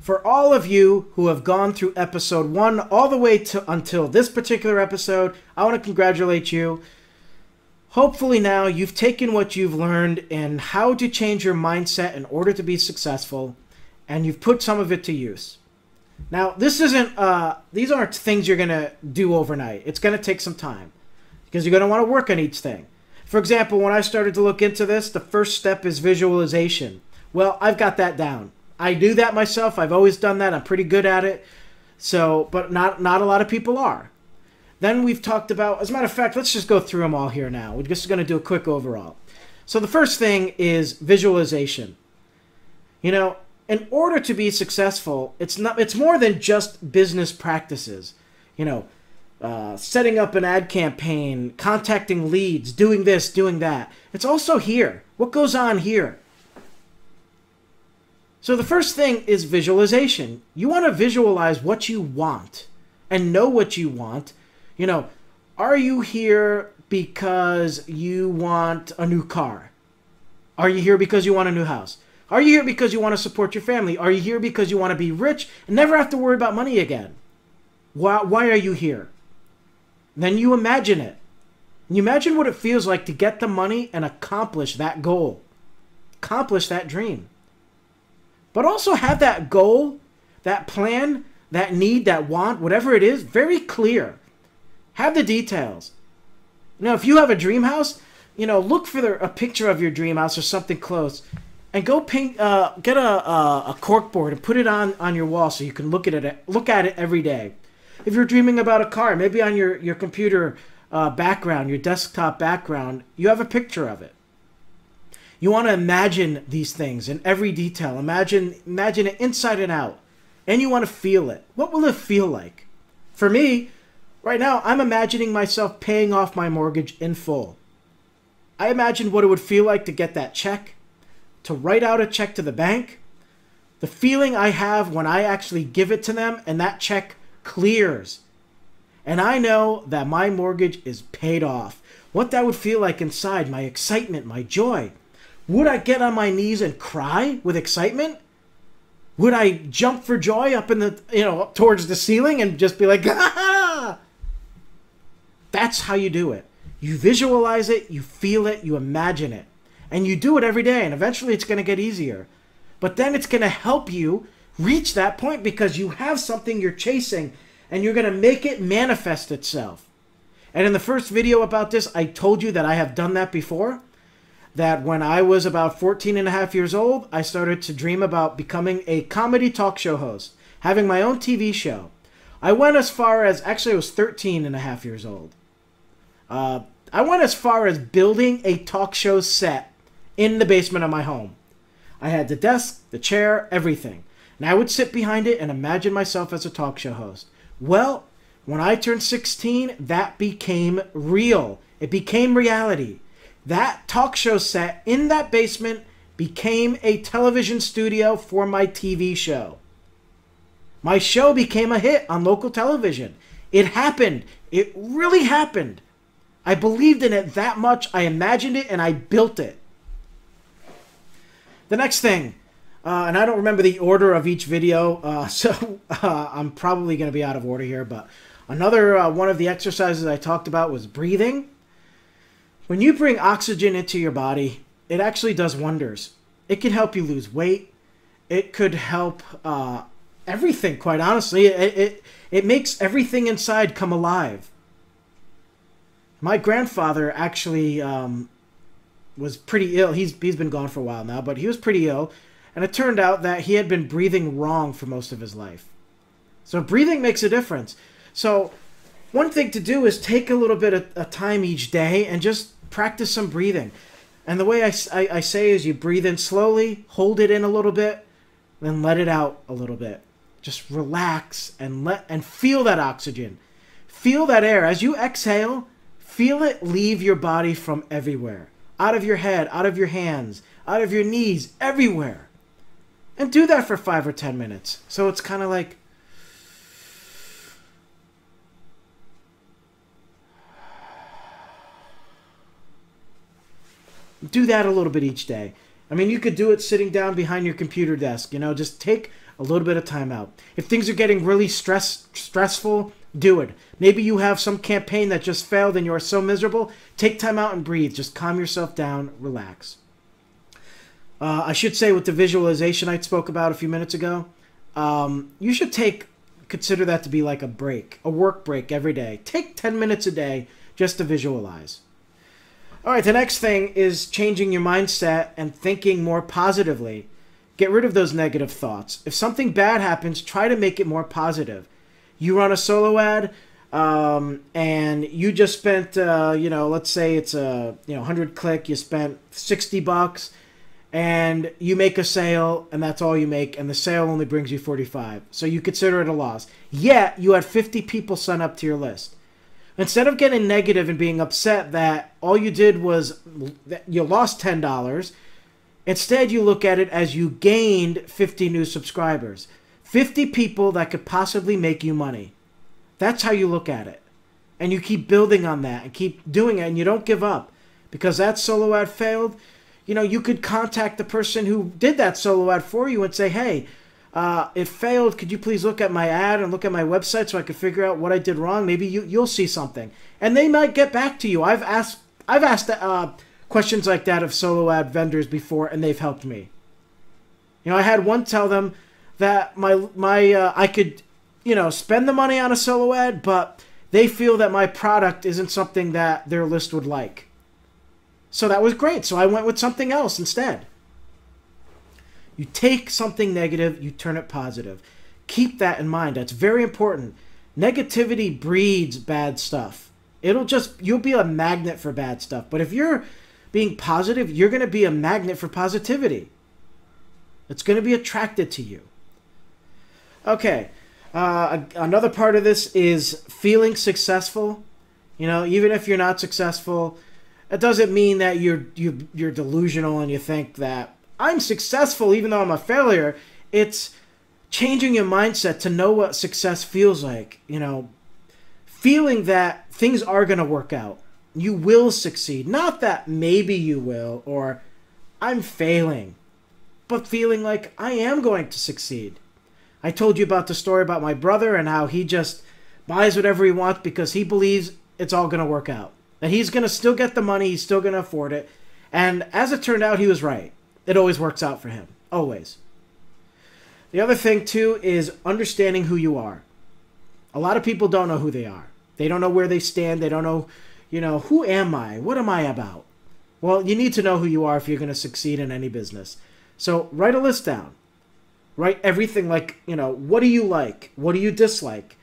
for all of you who have gone through episode 1 all the way to until this particular episode, I want to congratulate you. Hopefully now you've taken what you've learned in how to change your mindset in order to be successful, and you've put some of it to use. Now, these aren't things you're going to do overnight. It's going to take some time because you're going to want to work on each thing. For example, when I started to look into this, the first step is visualization. Well, I've got that down. I do that myself. I've always done that. I'm pretty good at it. But not a lot of people are. Then we've talked about, as a matter of fact, let's just go through them all here now. We're just going to do a quick overall. So the first thing is visualization. You know, in order to be successful, it's more than just business practices. You know, setting up an ad campaign, contacting leads, doing this, doing that. It's also here. What goes on here? So the first thing is visualization. You want to visualize what you want and know what you want. You know, are you here because you want a new car? Are you here because you want a new house? Are you here because you want to support your family? Are you here because you want to be rich and never have to worry about money again? Why are you here? Then you imagine it. You imagine what it feels like to get the money and accomplish that goal. Accomplish that dream. But also have that goal, that plan, that need, that want, whatever it is, very clear. Have the details. You know, if you have a dream house, you know, look for a picture of your dream house or something close. And go paint, get a cork board and put it on your wall so you can look at it every day. If you're dreaming about a car, maybe on your computer background, your desktop background, you have a picture of it. You want to imagine these things in every detail. Imagine it inside and out. And you want to feel it. What will it feel like? For me, right now, I'm imagining myself paying off my mortgage in full. I imagine what it would feel like to get that check, to write out a check to the bank, the feeling I have when I actually give it to them and that check clears. And I know that my mortgage is paid off. What that would feel like inside, my excitement, my joy. Would I get on my knees and cry with excitement? Would I jump for joy up in the, up towards the ceiling and just be like, ah! That's how you do it. You visualize it, you feel it, you imagine it. And you do it every day, and eventually it's going to get easier. But then it's going to help you reach that point because you have something you're chasing, and you're going to make it manifest itself. And in the first video about this, I told you that I have done that before. That when I was about 14 and a half years old, I started to dream about becoming a comedy talk show host, having my own TV show. I went as far as, actually I was 13 and a half years old. I went as far as building a talk show set in the basement of my home. I had the desk, the chair, everything. And I would sit behind it and imagine myself as a talk show host. Well, when I turned 16, that became real. It became reality. That talk show set in that basement became a television studio for my TV show. My show became a hit on local television. It happened. It really happened. I believed in it that much. I imagined it and I built it. The next thing, and I don't remember the order of each video, so I'm probably going to be out of order here, but another one of the exercises I talked about was breathing. When you bring oxygen into your body, it actually does wonders. It can help you lose weight. It could help everything, quite honestly. It makes everything inside come alive. My grandfather actually was pretty ill. He's been gone for a while now, but he was pretty ill. And it turned out that he had been breathing wrong for most of his life. So breathing makes a difference. So one thing to do is take a little bit of time each day and just practice some breathing. And the way I say is you breathe in slowly, hold it in a little bit, then let it out a little bit. Just relax and feel that oxygen. Feel that air. As you exhale, feel it leave your body from everywhere. Out of your head, out of your hands, out of your knees, everywhere. And do that for 5 or 10 minutes. So it's kind of like, do that a little bit each day. I mean, you could do it sitting down behind your computer desk. Just take a little bit of time out. If things are getting really stressful, do it. Maybe you have some campaign that just failed and you are so miserable. Take time out and breathe. Just calm yourself down, relax. I should say, with the visualization I spoke about a few minutes ago, you should consider that to be like a break, a work break every day. Take 10 minutes a day just to visualize. All right, the next thing is changing your mindset and thinking more positively. Get rid of those negative thoughts. If something bad happens, try to make it more positive. You run a solo ad, and you just spent, let's say it's a 100 click, you spent $60, and you make a sale, and that's all you make, and the sale only brings you 45. So you consider it a loss. Yet you had 50 people sign up to your list. Instead of getting negative and being upset that all you did was that you lost $10, instead you look at it as you gained 50 new subscribers. 50 people that could possibly make you money. That's how you look at it. And you keep building on that and keep doing it, and you don't give up. Because that solo ad failed, you could contact the person who did that solo ad for you and say, hey, it failed. Could you please look at my ad and look at my website so I can figure out what I did wrong? Maybe you'll see something. And they might get back to you. I've asked questions like that of solo ad vendors before, and they've helped me. I had one tell them that I could, spend the money on a solo ad, but they feel that my product isn't something that their list would like. So that was great. So I went with something else instead. You take something negative, you turn it positive. Keep that in mind. That's very important. Negativity breeds bad stuff. You'll be a magnet for bad stuff. But if you're being positive, you're going to be a magnet for positivity. It's going to be attracted to you. Okay. Another part of this is feeling successful. Even if you're not successful, it doesn't mean that you're delusional and you think that I'm successful even though I'm a failure. It's changing your mindset to know what success feels like. Feeling that things are going to work out. You will succeed. Not that maybe you will or I'm failing, but feeling like I am going to succeed. I told you about the story about my brother and how he just buys whatever he wants because he believes it's all going to work out. That he's going to still get the money, he's still going to afford it. And as it turned out, he was right. It always works out for him. Always. The other thing, too, is understanding who you are. A lot of people don't know who they are. They don't know where they stand. They don't know, who am I? What am I about? Well, you need to know who you are if you're going to succeed in any business. So write a list down. Write everything like, what do you like? What do you dislike?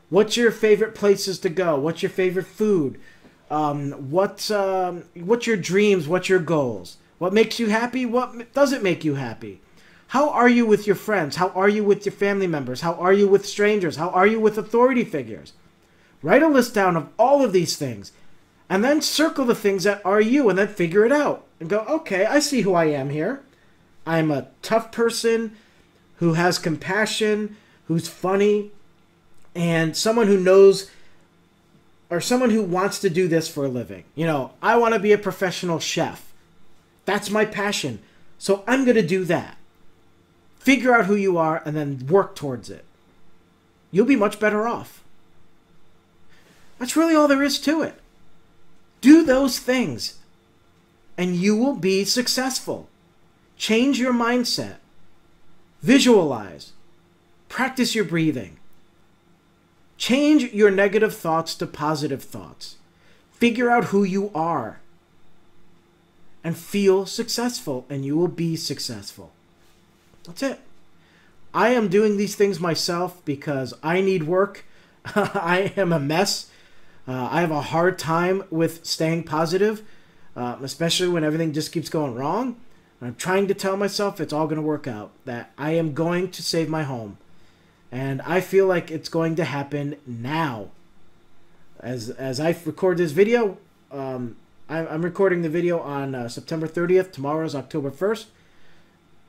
What's your favorite places to go? What's your favorite food? What's your dreams? What's your goals? What makes you happy? What doesn't make you happy? How are you with your friends? How are you with your family members? How are you with strangers? How are you with authority figures? Write a list down of all of these things and then circle the things that are you and then figure it out and go, okay, I see who I am here. I'm a tough person who has compassion, who's funny, and someone who knows or someone who wants to do this for a living. I want to be a professional chef. That's my passion. So I'm going to do that. Figure out who you are and then work towards it. You'll be much better off. That's really all there is to it. Do those things and you will be successful. Change your mindset. Visualize. Practice your breathing. Change your negative thoughts to positive thoughts. Figure out who you are. And feel successful, and you will be successful. That's it. I am doing these things myself because I need work. I am a mess. I have a hard time with staying positive, especially when everything just keeps going wrong. I'm trying to tell myself it's all going to work out, that I am going to save my home. And I feel like it's going to happen now. As I record this video, I'm recording the video on September 30th. Tomorrow is October 1st.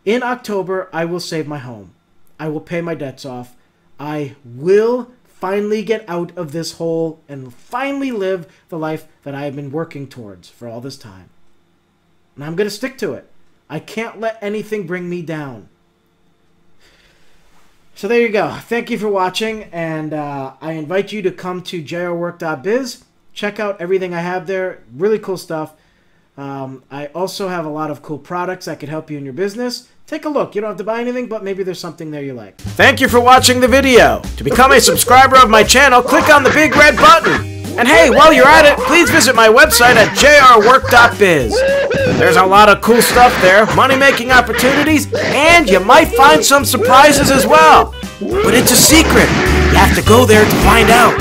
In October, I will save my home. I will pay my debts off. I will finally get out of this hole and finally live the life that I have been working towards for all this time. And I'm going to stick to it. I can't let anything bring me down. So there you go. Thank you for watching, and I invite you to come to jrwork.biz. Check out everything I have there. Really cool stuff. I also have a lot of cool products that could help you in your business. Take a look. You don't have to buy anything, but maybe there's something there you like. Thank you for watching the video. To become a subscriber of my channel, click on the big red button. And hey, while you're at it, please visit my website at jrwork.biz. There's a lot of cool stuff there, money-making opportunities, and you might find some surprises as well. But it's a secret. You have to go there to find out.